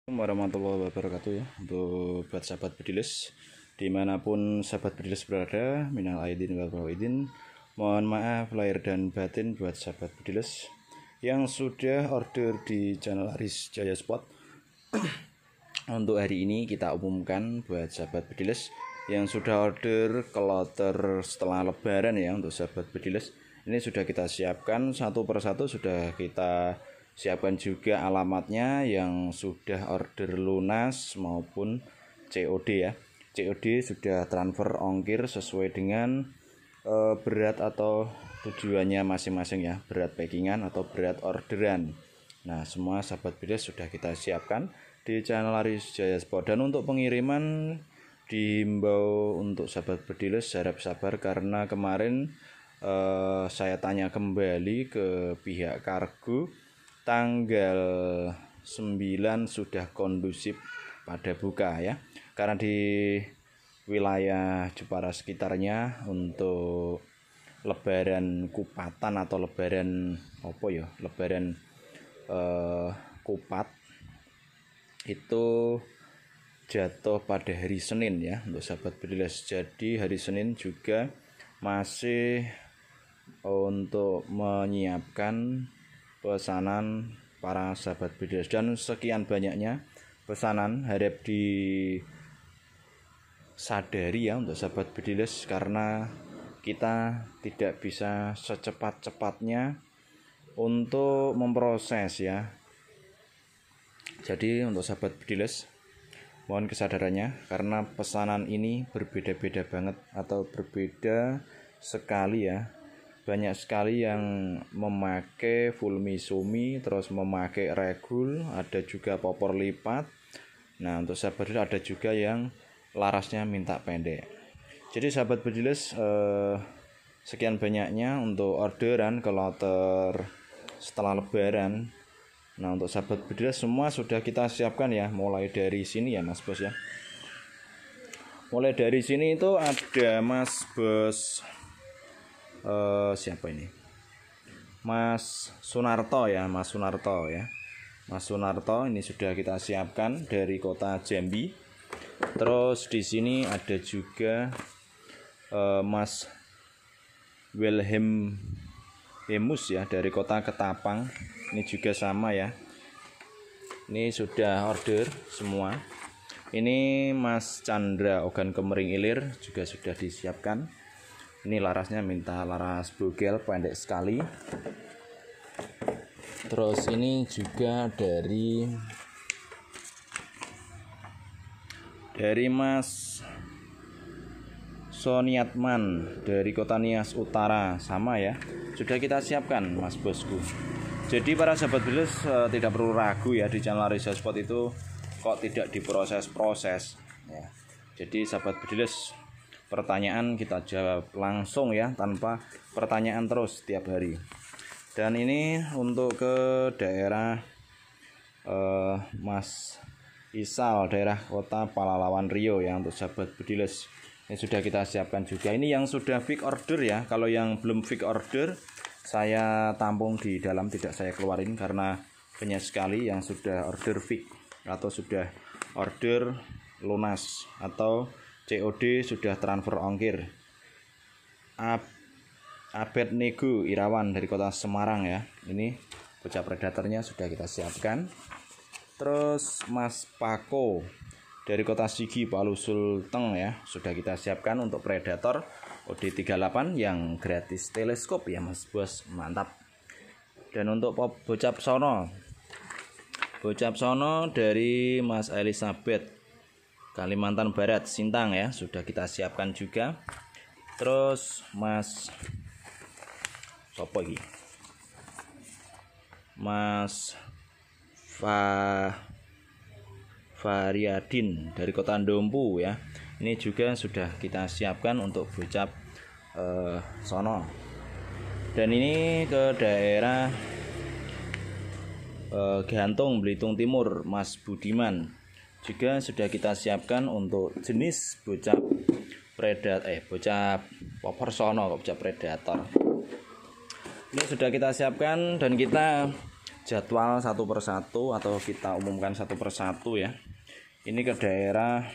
Warahmatullahi wabarakatuh ya, untuk buat sahabat Bediles dimanapun sahabat Bediles berada, minal aidin wal faizin, mohon maaf lahir dan batin buat sahabat Bediles yang sudah order di channel Aris Jaya Sport. Untuk hari ini kita umumkan buat sahabat Bediles yang sudah order kloter setelah lebaran ya. Untuk sahabat Bediles ini sudah kita siapkan satu persatu, sudah kita siapkan juga alamatnya yang sudah order lunas maupun COD ya. COD sudah transfer ongkir sesuai dengan berat atau tujuannya masing-masing ya, berat packingan atau berat orderan. Nah, semua sahabat Bediles sudah kita siapkan di channel Aris Jaya Sport. Dan untuk pengiriman dihimbau untuk sahabat Bediles harap sabar, karena kemarin saya tanya kembali ke pihak kargo, tanggal 9 sudah kondusif pada buka ya, karena di wilayah Jepara sekitarnya untuk lebaran kupatan atau lebaran lebaran kupat itu jatuh pada hari Senin ya untuk sahabat Bediles. Jadi hari Senin juga masih untuk menyiapkan pesanan para sahabat Bediles, dan sekian banyaknya pesanan harap disadari ya untuk sahabat Bediles, karena kita tidak bisa secepat-cepatnya untuk memproses ya. Jadi untuk sahabat Bediles mohon kesadarannya, karena pesanan ini berbeda-beda banget atau berbeda sekali ya. Banyak sekali yang memakai full misumi, terus memakai regul, ada juga popor lipat. Nah, untuk sahabat Bediles ada juga yang larasnya minta pendek. Jadi sahabat Bediles sekian banyaknya untuk orderan kloter setelah lebaran. Nah, untuk sahabat Bediles semua sudah kita siapkan ya, mulai dari sini ya Mas Bos ya. Mulai dari sini itu ada Mas Bos siapa ini? Mas Sunarto ya, Mas Sunarto ya. Mas Sunarto ini sudah kita siapkan dari kota Jambi. Terus di sini ada juga Mas Wilhelm Emus ya dari kota Ketapang. Ini juga sama ya. Ini sudah order semua. Ini Mas Chandra Ogan Kemering Ilir juga sudah disiapkan. Ini larasnya minta laras bogel pendek sekali. Terus ini juga dari Mas Soniatman dari kota Nias Utara, sama ya. Sudah kita siapkan Mas Bosku. Jadi para sahabat Bediles tidak perlu ragu ya, di channel Aris Jaya Sport itu kok tidak diproses-proses ya. Jadi sahabat Bediles, pertanyaan kita jawab langsung ya, tanpa pertanyaan terus setiap hari. Dan ini untuk ke daerah Mas Isal, daerah kota Palalawan Rio ya, untuk sahabat Bediles. Ini sudah kita siapkan juga. Ini yang sudah fix order ya. Kalau yang belum fix order saya tampung di dalam, tidak saya keluarin, karena banyak sekali yang sudah order fix atau sudah order lunas atau COD sudah transfer ongkir. Abednego Irawan dari kota Semarang ya. Ini bocah predatornya sudah kita siapkan. Terus Mas Pako dari kota Sigi Palu Sulteng ya, sudah kita siapkan untuk predator OD38 yang gratis teleskop ya Mas Bos, mantap. Dan untuk bocah Sono dari Mas Elizabeth Kalimantan Barat Sintang ya, sudah kita siapkan juga. Terus Mas sopo iki? Mas Variadin dari kota Ndompu ya. Ini juga sudah kita siapkan untuk bocap sono. Dan ini ke daerah Gantung Belitung Timur, Mas Budiman juga sudah kita siapkan untuk jenis bocap bocap popor sono, bocap predator. Ini sudah kita siapkan dan kita jadwal satu persatu atau kita umumkan satu persatu ya. Ini ke daerah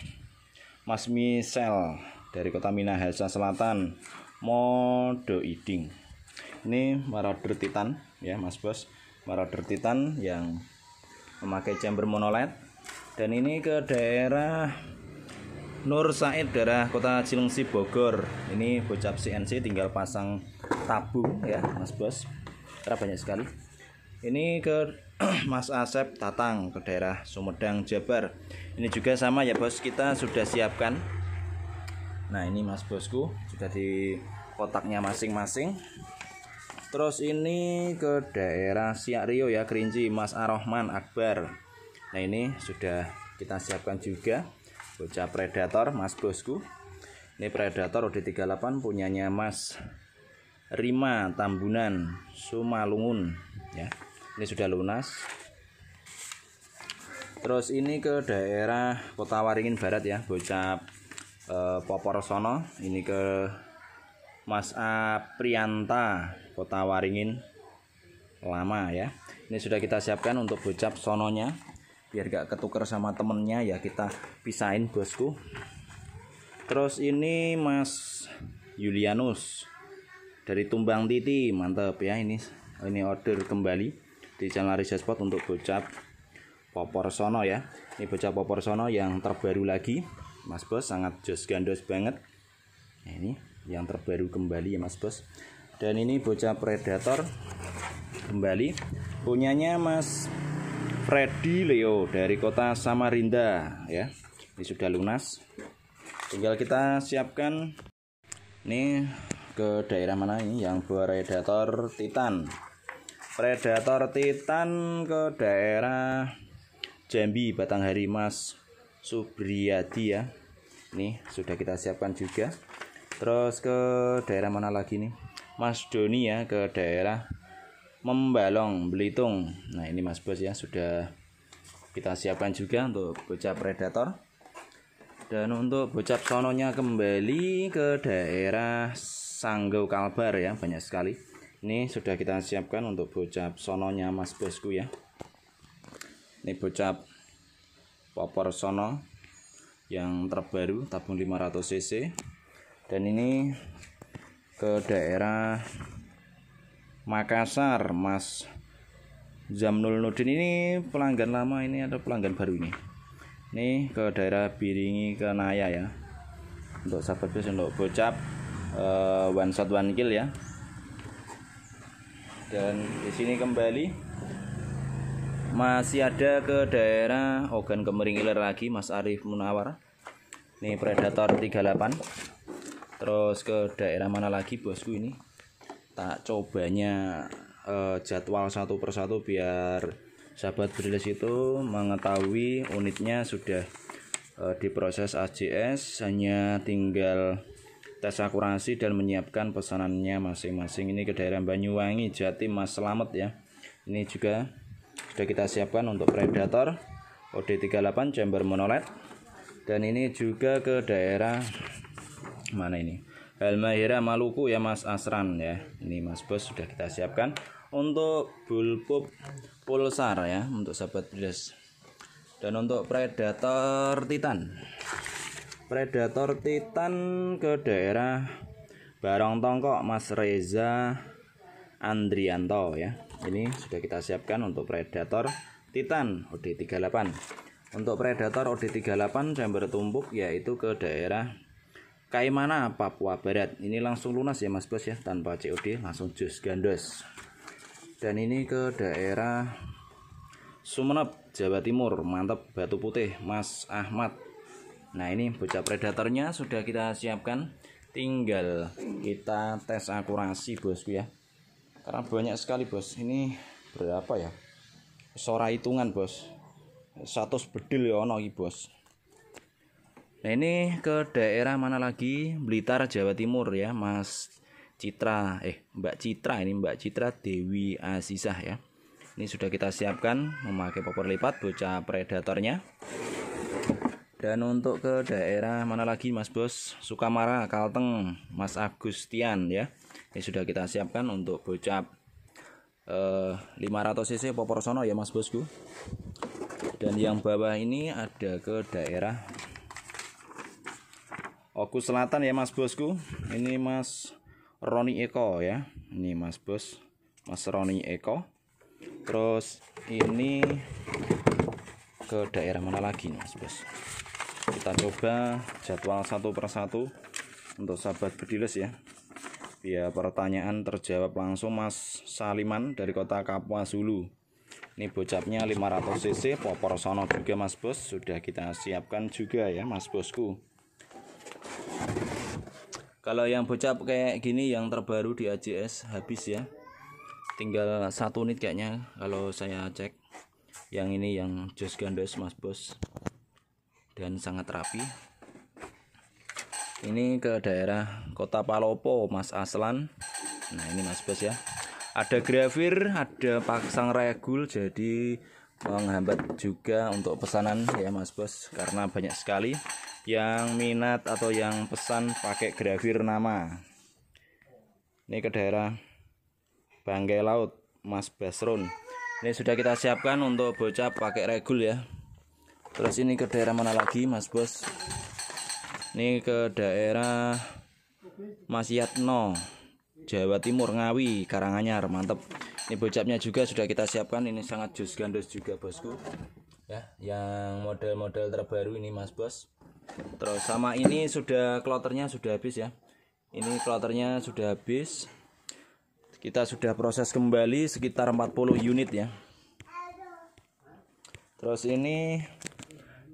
Mas Misel dari Kota Minahasa Selatan, Modo Iding. Ini Marauder Titan ya Mas Bos, Marauder Titan yang memakai chamber monoled. Dan ini ke daerah Nur Said, daerah Kota Cilengsi Bogor. Ini bocap CNC tinggal pasang tabung ya Mas Bos, karena banyak sekali. Ini ke Mas Asep Tatang ke daerah Sumedang Jabar. Ini juga sama ya bos, kita sudah siapkan. Nah ini Mas Bosku sudah di kotaknya masing-masing. Terus ini ke daerah Siak Rio ya, Kerinci, Mas Ar-Rahman Akbar. Nah ini sudah kita siapkan juga bocah Predator Mas Bosku. Ini Predator OD38 punyanya Mas Rima Tambunan Sumalungun ya. Ini sudah lunas. Terus ini ke daerah Kota Waringin Barat ya, bocah Popor Sono. Ini ke Mas Aprianta Kota Waringin Lama ya. Ini sudah kita siapkan untuk bocap sononya, biar gak ketuker sama temennya ya, kita pisahin bosku. Terus ini Mas Julianus dari Tumbang Titi, mantap ya. Ini order kembali di channel Riza Sport untuk bocap Popor Sono ya. Ini bocap Popor Sono yang terbaru lagi Mas Bos, sangat jos gandos banget. Nah, ini yang terbaru kembali ya Mas Bos. Dan ini bocah Predator kembali punyanya Mas Freddy Leo dari Kota Samarinda ya. Ini sudah lunas, tinggal kita siapkan. Ini ke daerah mana ini yang Predator Titan. Predator Titan ke daerah Jambi Batanghari Mas Subriyadi ya. Ini sudah kita siapkan juga. Terus ke daerah mana lagi nih, Mas Doni ya, ke daerah Membalong Belitung. Nah ini Mas Bos ya, sudah kita siapkan juga untuk bocap Predator. Dan untuk bocap sononya kembali ke daerah Sanggau Kalbar ya, banyak sekali. Ini sudah kita siapkan untuk bocap sononya Mas Bosku ya. Ini bocap Popor Sono yang terbaru, tabung 500 cc. Dan ini ke daerah Makassar Mas Zamnul Nudin. Ini pelanggan lama, ini ada pelanggan baru ini. Ini ke daerah Biringi Kenaya ya, untuk sahabat bos, untuk bocap one shot one kill ya. Dan di sini kembali masih ada ke daerah Ogan Kemering Ilir lagi Mas Arif Munawar. Ini Predator 38. Terus ke daerah mana lagi bosku, ini tak cobanya jadwal satu persatu biar sahabat Brilles itu mengetahui unitnya sudah diproses AJS, hanya tinggal tes akurasi dan menyiapkan pesanannya masing-masing. Ini ke daerah Banyuwangi Jatim Mas Slamet ya. Ini juga sudah kita siapkan untuk Predator OD38 chamber monoled. Dan ini juga ke daerah mana ini, Halmahera Maluku ya Mas Asran ya. Ini Mas Bos sudah kita siapkan untuk bullpup pulsar ya untuk sahabat Brilles. Dan untuk Predator Titan, Predator Titan ke daerah Barong Tongkok Mas Reza Andrianto ya. Ini sudah kita siapkan untuk Predator Titan OD38. Untuk Predator OD38 chamber tumpuk yaitu ke daerah Kaimana Papua Barat. Ini langsung lunas ya Mas Bos ya, tanpa COD, langsung jos gandos. Dan ini ke daerah Sumeneb Jawa Timur, mantap, Batu Putih Mas Ahmad. Nah ini bocah Predatornya sudah kita siapkan, tinggal kita tes akurasi bosku ya, karena banyak sekali bos. Ini berapa ya, sora hitungan bos, 100 bedil ya ono iki bos. Nah ini ke daerah mana lagi, Blitar Jawa Timur ya Mas Citra, Mbak Citra, ini Mbak Citra Dewi Azizah ya. Ini sudah kita siapkan memakai popor lipat bocah Predatornya. Dan untuk ke daerah mana lagi Mas Bos, Sukamara Kalteng Mas Agustian ya. Ini sudah kita siapkan untuk bocap 500 cc Poporsono ya Mas Bosku. Dan yang bawah ini ada ke daerah Oku Selatan ya Mas Bosku. Ini Mas Roni Eko ya. Ini Mas Bos, Mas Roni Eko. Terus ini ke daerah mana lagi nih Mas Bos? Kita coba jadwal satu persatu untuk sahabat Bediles ya. Biar pertanyaan terjawab langsung. Mas Saliman dari kota Kapuas Hulu. Ini bocapnya 500 cc Poporsono juga Mas Bos. Sudah kita siapkan juga ya Mas Bosku. Kalau yang bocap kayak gini yang terbaru di AJS habis ya. Tinggal 1 unit kayaknya kalau saya cek. Yang ini yang jos gandos Mas Bos. Dan sangat rapi. Ini ke daerah Kota Palopo Mas Aslan. Nah ini Mas Bos ya. Ada grafir, ada pasang regul, jadi menghambat juga untuk pesanan ya Mas Bos. Karena banyak sekali yang minat atau yang pesan pakai grafir nama. Ini ke daerah Bangkai Laut Mas Basron. Ini sudah kita siapkan untuk bocap pakai regul ya. Terus ini ke daerah mana lagi Mas Bos? Ini ke daerah Mas Yatno, Jawa Timur, Ngawi, Karanganyar, mantep. Ini bocapnya juga sudah kita siapkan. Ini sangat jos gandos juga Bosku ya, yang model-model terbaru ini Mas Bos. Terus sama ini sudah kloternya sudah habis ya. Ini kloternya sudah habis. Kita sudah proses kembali sekitar 40 unit ya. Terus ini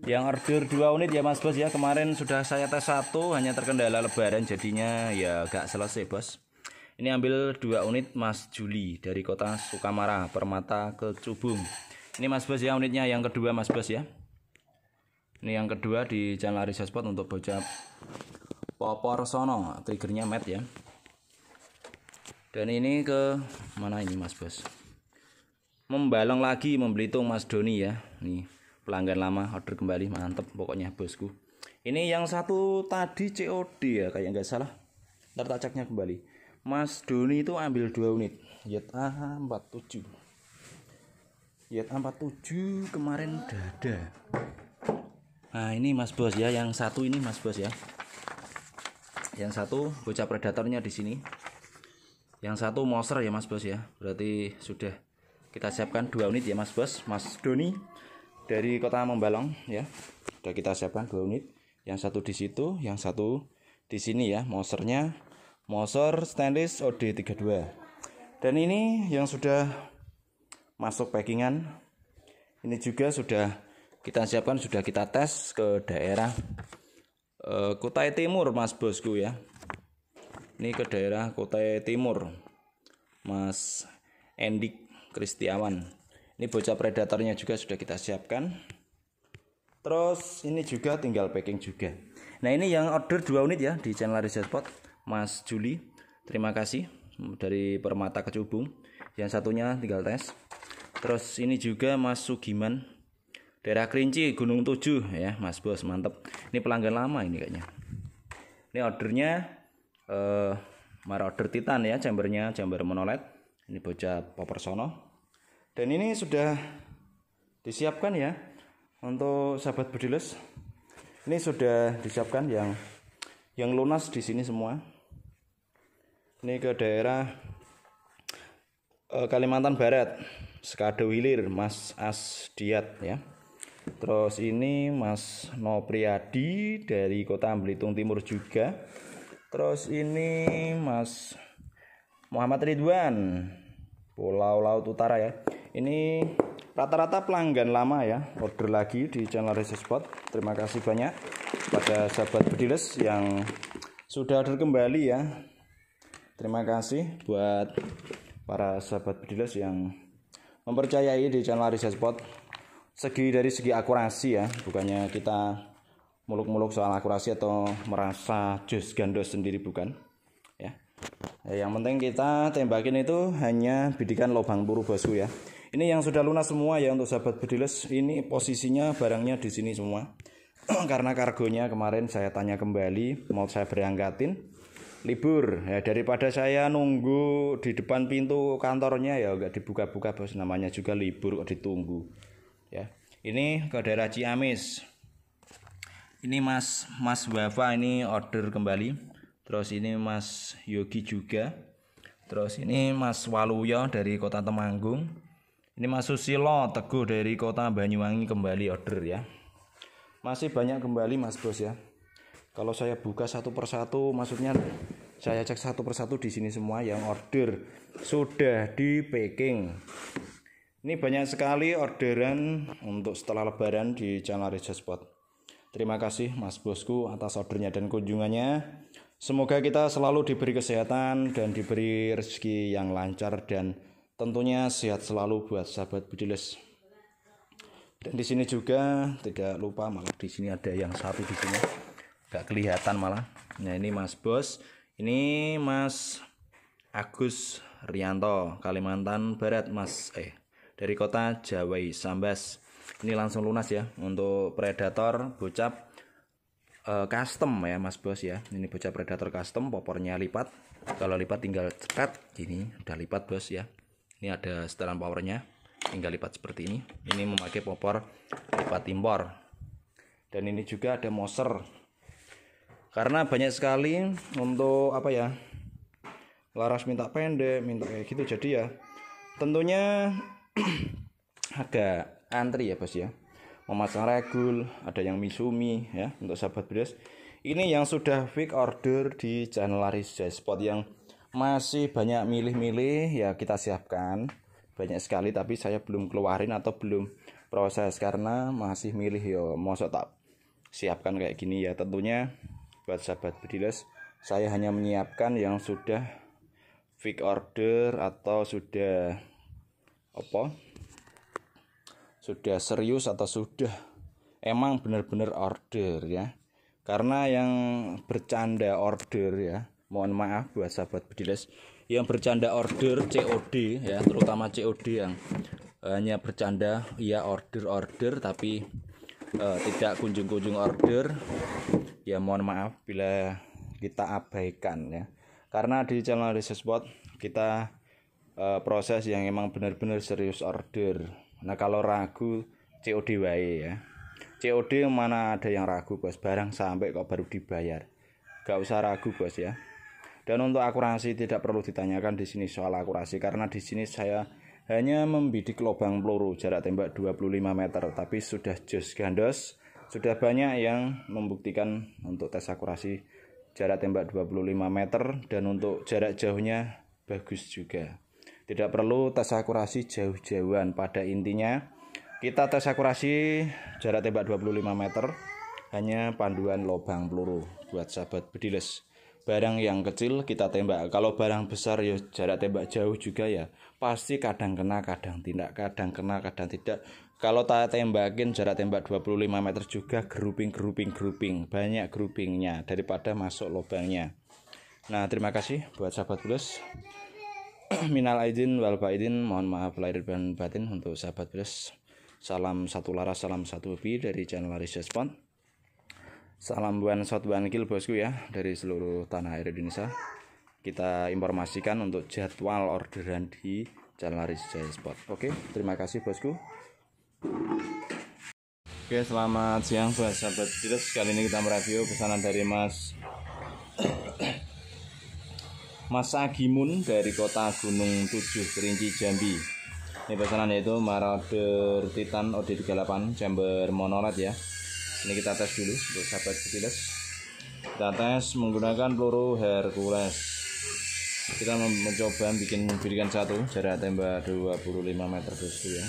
yang order 2 unit ya Mas Bos ya. Kemarin sudah saya tes 1, hanya terkendala lebaran jadinya ya gak selesai Bos. Ini ambil 2 unit Mas Juli dari kota Sukamara, Permata ke Cubung. Ini Mas Bos ya unitnya yang kedua Mas Bos ya. Ini yang kedua di channel Arisa Sport untuk bocap Poporsono, triggernya matte ya. Dan ini ke mana ini Mas Bos? Membalong lagi Membelitung Mas Doni ya. Nih pelanggan lama order kembali, mantep pokoknya Bosku. Ini yang satu tadi COD ya kayak nggak salah. Ntar tak ceknya kembali. Mas Doni itu ambil 2 unit YA47. YA47 kemarin udah ada. Nah ini Mas Bos ya, yang satu ini Mas Bos ya. Yang satu bocah predatornya di sini. Yang satu monster ya Mas Bos ya. Berarti sudah kita siapkan 2 unit ya Mas Bos. Mas Doni dari kota Membalong ya. Sudah kita siapkan 2 unit. Yang satu di situ, yang satu di sini ya. Monsternya Monster stainless OD32. Dan ini yang sudah masuk packingan. Ini juga sudah kita siapkan, sudah kita tes ke daerah Kutai Timur Mas Bosku ya. Ini ke daerah Kutai Timur Mas Endik Kristiawan. Ini bocah predatornya juga sudah kita siapkan. Terus ini juga tinggal packing juga. Nah ini yang order 2 unit ya di channel Arisa Sport Mas Juli. Terima kasih dari Permata ke Cubung. Yang satunya tinggal tes. Terus ini juga Mas Sugiman daerah Kerinci Gunung 7 ya Mas Bos, mantep. Ini pelanggan lama ini kayaknya. Ini ordernya Marauder Titan ya, chambernya chamber monoled. Ini bocah Poporsono. Dan ini sudah disiapkan ya untuk sahabat Bediles. Ini sudah disiapkan yang lunas di sini semua. Ini ke daerah Kalimantan Barat, Sekado Hilir Mas Asdiat ya. Terus ini Mas Nopriadi dari kota Belitung Timur juga. Terus ini Mas Muhammad Ridwan Pulau Laut Utara ya. Ini rata-rata pelanggan lama ya, order lagi di channel Arisa Sport. Terima kasih banyak pada sahabat Bediles yang sudah order kembali ya. Terima kasih buat para sahabat Bediles yang mempercayai di channel Arisa Sport. Dari segi akurasi ya, bukannya kita muluk-muluk soal akurasi atau merasa jos gandos sendiri, bukan ya. Yang penting kita tembakin itu hanya bidikan lubang peluru Bosku ya. Ini yang sudah lunas semua ya untuk sahabat Bediles. Ini posisinya barangnya di sini semua. Karena kargonya kemarin saya tanya kembali mau saya berangkatin. libur ya, daripada saya nunggu di depan pintu kantornya ya nggak dibuka-buka bos, namanya juga libur kok ditunggu ya. Ini ke daerah Ciamis. Ini Mas Wafa ini order kembali. Terus ini Mas Yogi juga. Terus ini Mas Waluyo dari Kota Temanggung. Ini Mas Susilo Teguh dari Kota Banyuwangi kembali order ya. Masih banyak kembali Mas Bos ya. Kalau saya buka satu persatu, maksudnya saya cek satu persatu di sini semua yang order sudah di packing. Ini banyak sekali orderan untuk setelah lebaran di channel Reza Spot. Terima kasih Mas Bosku atas ordernya dan kunjungannya. Semoga kita selalu diberi kesehatan dan diberi rezeki yang lancar dan tentunya sehat selalu buat sahabat Budiles. Dan di sini juga tidak lupa, malah di sini ada yang satu di sini. Gak kelihatan malah. Nah, ini Mas Bos. Ini Mas Agus Rianto, Kalimantan Barat, Mas dari Kota Jawai Sambas. Ini langsung lunas ya untuk Predator bocap custom ya Mas Bos ya. Ini bocap Predator custom, popornya lipat. Kalau lipat tinggal cekat gini, udah lipat Bos ya. Ini ada setelan powernya, tinggal lipat seperti ini. Ini memakai popor lipat impor. Dan ini juga ada moser. Karena banyak sekali untuk apa ya, laras minta pendek, minta kayak gitu, jadi ya tentunya agak antri ya Bos ya, memasang regul, ada yang Misumi ya untuk sahabat Budiles. Ini yang sudah fix order di channel Reza Spot, yang masih banyak milih-milih ya kita siapkan banyak sekali, tapi saya belum keluarin atau belum proses karena masih milih ya, mosok tak siapkan kayak gini ya. Tentunya buat sahabat Budiles saya hanya menyiapkan yang sudah fix order atau sudah apa, sudah serius atau sudah emang benar-benar order ya. Karena yang bercanda order ya, mohon maaf buat sahabat Budiles yang bercanda order COD ya, terutama COD yang hanya bercanda ya order tapi tidak kunjung-kunjung order ya, mohon maaf bila kita abaikan ya. Karena di channel Reza Spot kita proses yang emang benar-benar serius order. Nah, kalau ragu COD wae ya. COD mana ada yang ragu Bos, barang sampai kok baru dibayar. Gak usah ragu Bos ya. Dan untuk akurasi tidak perlu ditanyakan di sini soal akurasi, karena di sini saya hanya membidik lubang peluru jarak tembak 25 meter, tapi sudah jos gandos, sudah banyak yang membuktikan untuk tes akurasi jarak tembak 25 meter, dan untuk jarak jauhnya bagus juga. Tidak perlu tes akurasi jauh-jauhan. Pada intinya kita tes akurasi jarak tembak 25 meter, hanya panduan lubang peluru buat sahabat Budiles. Barang yang kecil kita tembak, kalau barang besar ya jarak tembak jauh juga ya pasti kadang kena kadang tidak, kadang kena kadang tidak. Kalau tak tembakin jarak tembak 25 meter juga grouping, banyak groupingnya daripada masuk lubangnya. Nah, terima kasih buat sahabat Budiles. Minal aidin wal faidin, mohon maaf lahir dan batin untuk sahabat Budiles. Salam satu laras, salam satu hobi dari channel Reza Spot. Salam one shot one kill bosku ya, dari seluruh tanah air Indonesia. Kita informasikan untuk jadwal orderan di channel Reza Spot. Oke, terima kasih bosku. Oke, selamat siang buat sahabat Budiles. Kali ini kita mereview pesanan dari Mas Agimun dari Kota Gunung 7 Kerinci Jambi. Ini pesanan yaitu Marauder Titan OD38 chamber monolet ya. Ini kita tes dulu untuk sahabat Budiles. Kita tes menggunakan peluru Hercules. Kita mencoba bikin satu jarak tembak 25 meter bosku ya.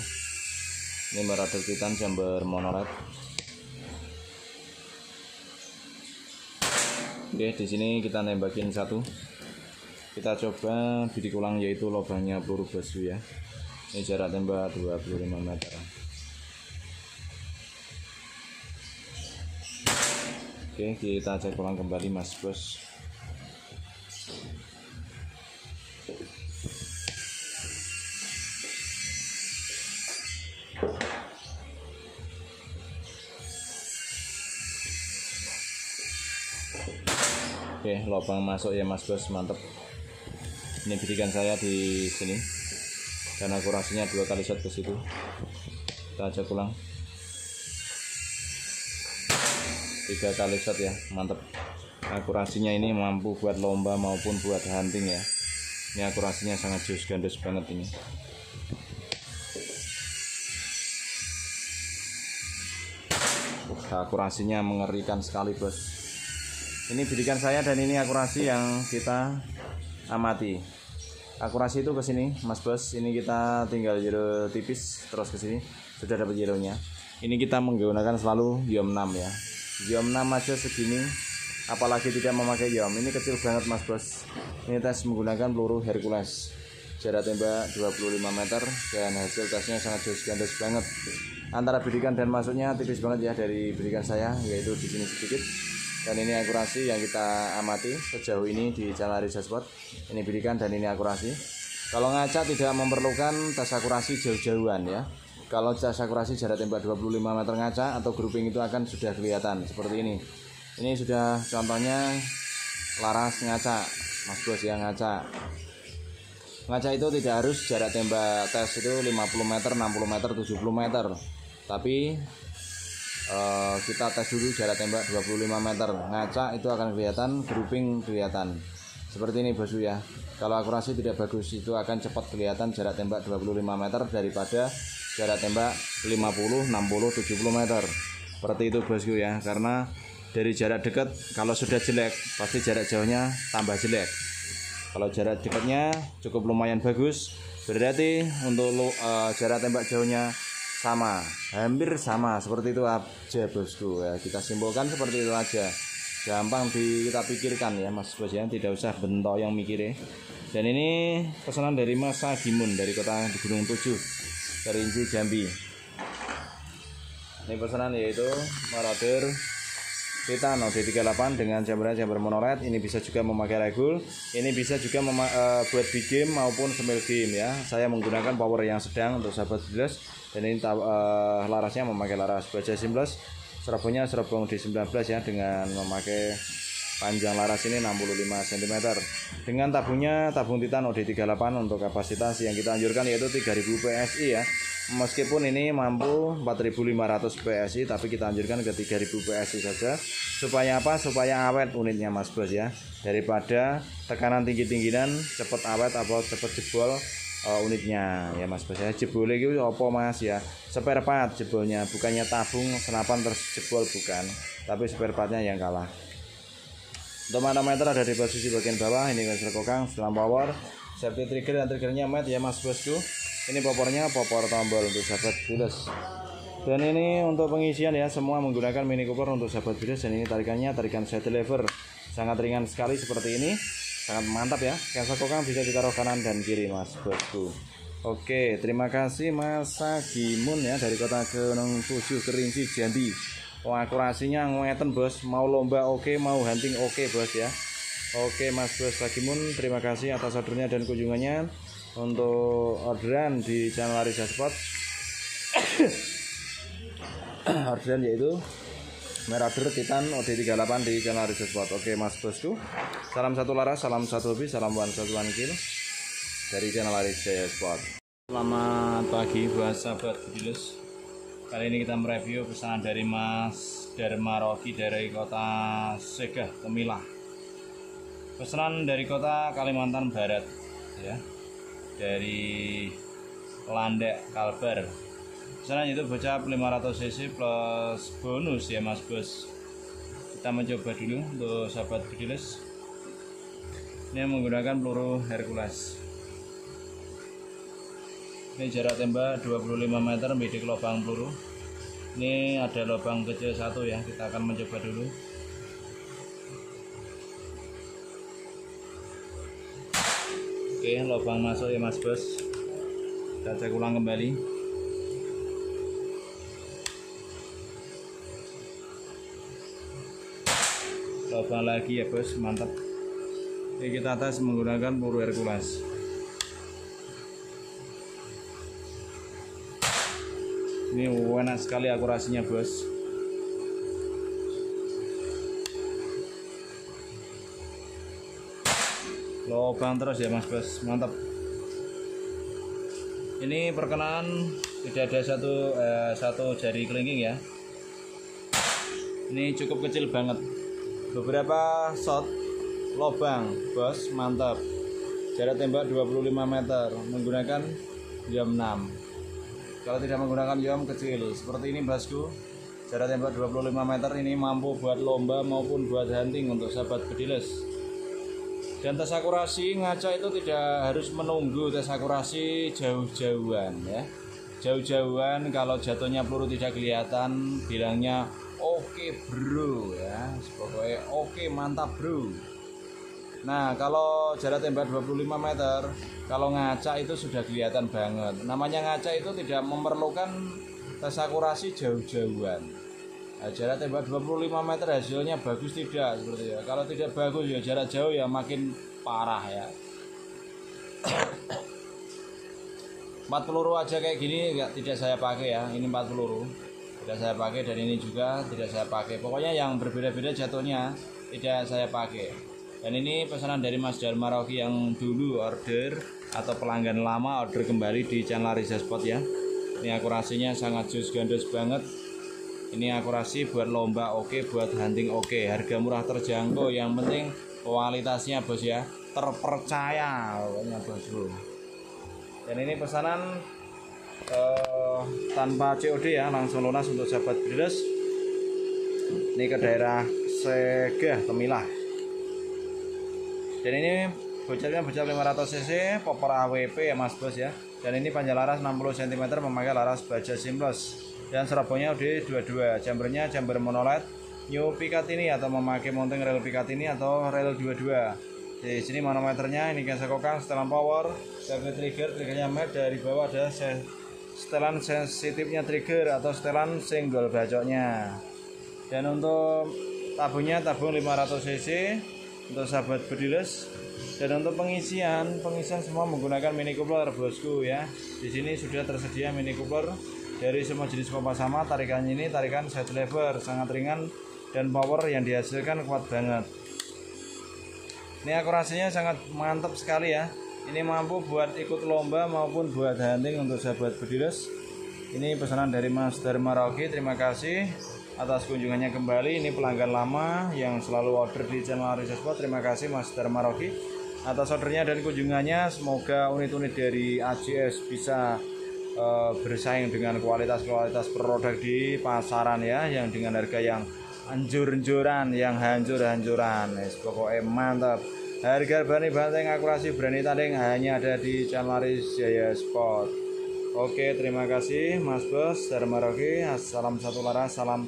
Ini Marauder Titan chamber monolet. Oke, di sini kita nembakin satu. Kita coba bidik ulang yaitu lubangnya peluru bosku ya. Ini jarak tembak 25 meter. Oke, kita cek ulang kembali Mas Bos. Oke, lubang masuk ya Mas Bos, mantap. Ini bidikan saya di sini dan akurasinya 2 kali shot ke situ. Kita ajak ulang 3 kali shot ya, mantap. Akurasinya ini mampu buat lomba maupun buat hunting ya. Ini akurasinya sangat jus gandos banget ini. Akurasinya mengerikan sekali bos. Ini bidikan saya dan ini akurasi yang kita amati. Akurasi itu ke sini Mas Bos. Ini kita tinggal jero tipis terus ke sini sudah dapat jeronya. Ini kita menggunakan selalu Yom 6 ya. Yom 6 aja segini, apalagi tidak memakai Yom. Ini kecil banget Mas Bos. Ini tes menggunakan peluru Hercules. Jarak tembak 25 meter dan hasil tesnya sangat jauh gandos banget. Antara bidikan dan masuknya tipis banget ya dari bidikan saya, yaitu di sini sedikit. Dan ini akurasi yang kita amati sejauh ini di channel Riza Sport. Ini bidikan dan ini akurasi. Kalau ngaca tidak memerlukan tes akurasi jauh-jauhan ya. Kalau tes akurasi jarak tembak 25 meter ngaca atau grouping itu akan sudah kelihatan seperti ini. Ini sudah contohnya laras ngaca, Mas Bos yang ngaca. Ngaca itu tidak harus jarak tembak tes itu 50 meter, 60 meter, 70 meter. Tapi kita tes dulu jarak tembak 25 meter. Ngaca itu akan kelihatan, grouping kelihatan. Seperti ini bosku ya. Kalau akurasi tidak bagus itu akan cepat kelihatan jarak tembak 25 meter daripada jarak tembak 50, 60, 70 meter. Seperti itu bosku ya. Karena dari jarak dekat kalau sudah jelek pasti jarak jauhnya tambah jelek. Kalau jarak dekatnya cukup lumayan bagus, berarti untuk jarak tembak jauhnya sama, hampir sama. Seperti itu aja bosku ya. Kita simpulkan seperti itu aja. Gampang kita pikirkan ya Mas Bos ya, tidak usah bentok yang mikirnya. Dan ini pesanan dari Mas Sagimun dari kota di Gunung Tujuh, Kerinci, Jambi. Ini pesanan yaitu Marauder Titan OD38 dengan chamber monored. Ini bisa juga memakai regul. Ini bisa juga buat big game maupun small game ya. Saya menggunakan power yang sedang untuk sahabat Brilus. Dan ini larasnya memakai laras baja 19. Serabongnya serabong D19 ya, dengan memakai panjang laras ini 65 cm. Dengan tabungnya tabung Titan OD38 untuk kapasitas yang kita anjurkan yaitu 3000 PSI ya. Meskipun ini mampu 4500 PSI, tapi kita anjurkan ke 3000 PSI saja. Supaya apa? Supaya awet unitnya Mas Bos ya. Daripada tekanan tinggi-tinggian cepat awet atau cepat jebol unitnya ya Mas Bos ya. Jebol itu apa Mas ya? Spare part jebolnya, bukannya tabung senapan terus jebol, bukan. Tapi spare partnya yang kalah. Untuk manometer ada di posisi bagian bawah. Ini kasih kokang, setelah power, safety trigger dan triggernya mat ya Mas Bosku. Ini popornya popor tombol untuk sahabat Brilus. Dan ini untuk pengisian ya, semua menggunakan Mini Cooper untuk sahabat Brilus. Dan ini tarikannya tarikan set lever, sangat ringan sekali seperti ini, sangat mantap ya. Cancel kokang bisa ditaruh kanan dan kiri Mas Bosku. Oke, terima kasih Mas Sagimun ya dari kota Gunung Tujuh, Kerinci, Jambi. Oh, akurasinya ngeten bos, mau lomba oke, mau hunting oke bos ya. Oke Mas Bos Sagimun, terima kasih atas ordernya dan kunjungannya. Untuk orderan di channel Riza Sport orderan yaitu Marauder Titan OD38 di channel Riza Sport. Oke Mas Bosku, salam satu laras, salam satu hobi, salam one shot one kill dari channel Riza Sport. Selamat pagi buat sahabat Brilus. Kali ini kita mereview pesanan dari Mas Dharma Rocky dari kota Segah, Temilah. Pesanan dari kota Kalimantan Barat ya, dari Landek Kalbar. Pesanan itu bocap 500 cc plus bonus ya Mas Bos. Kita mencoba dulu untuk sahabat Brilus. Ini menggunakan peluru Hercules. Ini jarak tembak 25 meter, bidik lubang peluru. Ini ada lubang kecil satu ya, kita akan mencoba dulu. Oke, lubang masuk ya Mas Bos. Kita cek ulang kembali. Lubang lagi ya Bos, mantap. Ini kita tes menggunakan peluru Hercules. Ini enak sekali akurasinya Bos. lobang terus ya Mas Bos, mantap. Ini perkenalan tidak ada satu jari kelingking ya. Ini cukup kecil banget. Beberapa shot lobang, Bos, mantap. Jarak tembak 25 meter menggunakan jam 6. Kalau tidak menggunakan jam kecil seperti ini Bosku, jarak tembak 25 meter ini mampu buat lomba maupun buat hunting untuk sahabat bediles. Dan tes akurasi ngaca itu tidak harus menunggu tes akurasi jauh-jauhan ya. Jauh-jauhan kalau jatuhnya peluru tidak kelihatan bilangnya oke bro ya. Pokoknya oke mantap bro. Nah kalau jarak tembak 25 meter kalau ngaca itu sudah kelihatan banget. Namanya ngaca itu tidak memerlukan tes akurasi jauh-jauhan. Nah, jarak tembak 25 meter hasilnya bagus tidak seperti ya. Kalau tidak bagus ya jarak jauh ya makin parah ya. 4 peluru aja kayak gini tidak saya pakai ya. Ini 4 peluru tidak saya pakai dan ini juga tidak saya pakai. Pokoknya yang berbeda-beda jatuhnya tidak saya pakai. Dan ini pesanan dari Mas Dharma Rocky yang dulu order atau pelanggan lama order kembali di channel Riza Spot ya. Ini akurasinya sangat jus gandos banget. Ini akurasi buat lomba oke, buat hunting oke. Harga murah terjangkau, yang penting kualitasnya Bos ya, terpercaya pokoknya Bos bro. Dan ini pesanan tanpa COD ya, langsung lunas untuk sahabat bediles. Ini ke daerah Segah Temilah. Dan ini bocornya bocor 500 cc, popor AWP ya Mas Bos ya. Dan ini panjang laras 60 cm memakai laras baja seamless. Dan serabongnya udah 22, jambernya jamber monoled new Picatinny atau memakai mounting rel Picatinny atau rel 22. Di sini manometernya ini kesekokang, setelan power, setelan triggernya mat, dari bawah ada setelan sensitifnya trigger atau setelan single bacoknya. Dan untuk tabungnya tabung 500 cc untuk sahabat bediles. Dan untuk pengisian semua menggunakan mini coupler Bosku ya. Di sini sudah tersedia mini coupler dari semua jenis pompa sama. Tarikannya ini tarikan side lever, sangat ringan dan power yang dihasilkan kuat banget. Ini akurasinya sangat mantap sekali ya. Ini mampu buat ikut lomba maupun buat hunting untuk sahabat bediles. Ini pesanan dari Mas Dharma Rocky. Terima kasih atas kunjungannya kembali. Ini pelanggan lama yang selalu order di channel Riza Spot. Terima kasih Mas Dharma Rocky atas ordernya dan kunjungannya. Semoga unit-unit dari AJS bisa bersaing dengan kualitas produk di pasaran ya, yang dengan harga yang anjur-anjuran, yang hancur-hancuran. Pokoknya mantap. Harga berani banteng, akurasi berani tanding hanya ada di channel Riza Spot. Oke, terima kasih Mas Bos Dharma Rocky. Salam satu laras, salam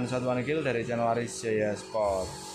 satuan kill dari channel Riza Spot.